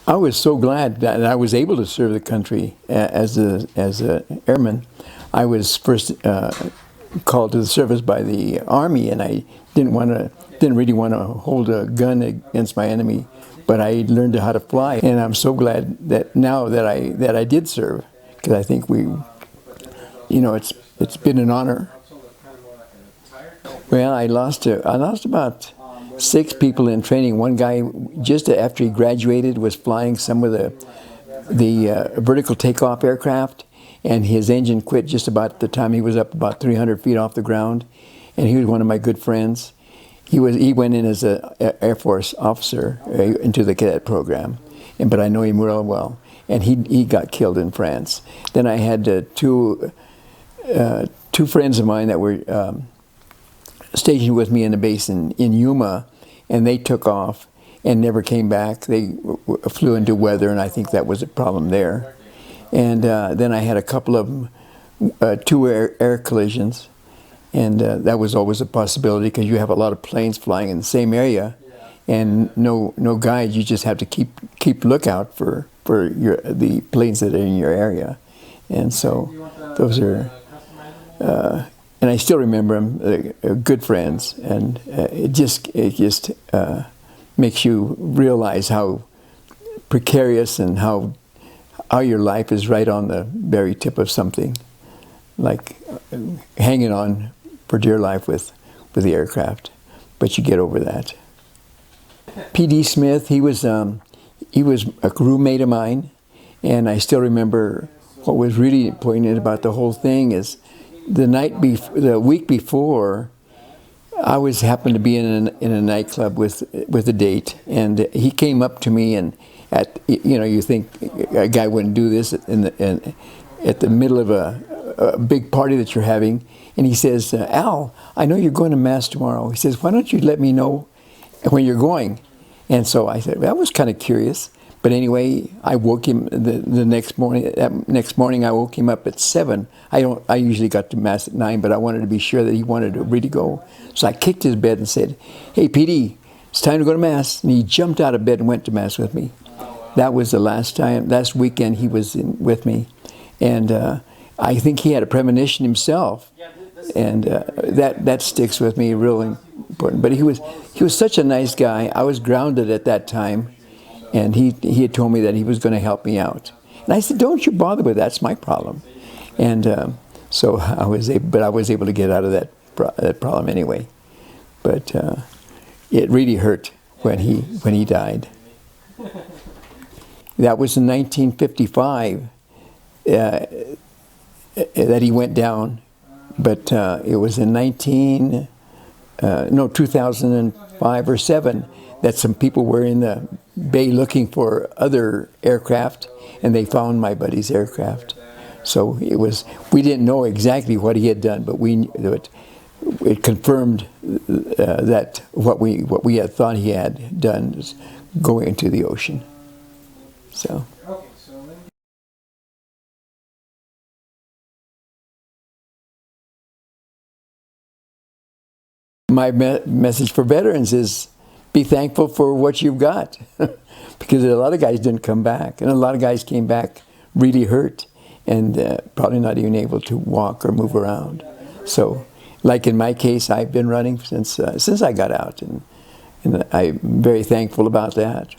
I was so glad that I was able to serve the country as a airman. I was first called to the service by the Army, and I didn't really want to hold a gun against my enemy, but I learned how to fly, and I'm so glad that now that I did serve, because I think it's been an honor. Well, I lost about 6 people in training. One guy, just after he graduated, was flying some of the vertical takeoff aircraft, and his engine quit just about the time he was up about 300 feet off the ground. And he was one of my good friends. He went in as an Air Force officer into the cadet program, but I know him real well. And he got killed in France. Then I had two friends of mine that were stationed with me in the base in Yuma, and they took off and never came back. They flew into weather, and I think that was a problem there. And then I had a couple of 2 air collisions, and that was always a possibility because you have a lot of planes flying in the same area, and no guide. You just have to keep lookout for the planes that are in your area, and so those are. And I still remember them, good friends, and it just makes you realize how precarious and how your life is right on the very tip of something, like hanging on for dear life with the aircraft, but you get over that. Petee Smith, he was a roommate of mine, and I still remember what was really poignant about the whole thing is the week before, I happened to be in a nightclub with a date, and he came up to me, and you think a guy wouldn't do this at the middle of a big party that you're having, and he says, "Al, I know you're going to Mass tomorrow." He says, "Why don't you let me know when you're going?" And so I said, well, I was kind of curious. But anyway, I woke him the next morning. That next morning, I woke him up at 7. I usually got to Mass at 9, but I wanted to be sure that he wanted to really go. So I kicked his bed and said, "Hey, Petee, it's time to go to Mass." And he jumped out of bed and went to Mass with me. That was the last weekend he was with me, and I think he had a premonition himself, and that sticks with me really important. But he was such a nice guy. I was grounded at that time. And he had told me that he was going to help me out. And I said, "Don't you bother with that. That's my problem." And so I was able to get out of that problem anyway. But it really hurt when he died. That was in 1955 that he went down. But it was in 2005 or 7 that some people were in the bay looking for other aircraft, and they found my buddy's aircraft. So we didn't know exactly what he had done, but it confirmed that what we had thought he had done was going into the ocean. So. My message for veterans is, be thankful for what you've got, because a lot of guys didn't come back, and a lot of guys came back really hurt and probably not even able to walk or move around. So, like in my case, I've been running since I got out, and I'm very thankful about that.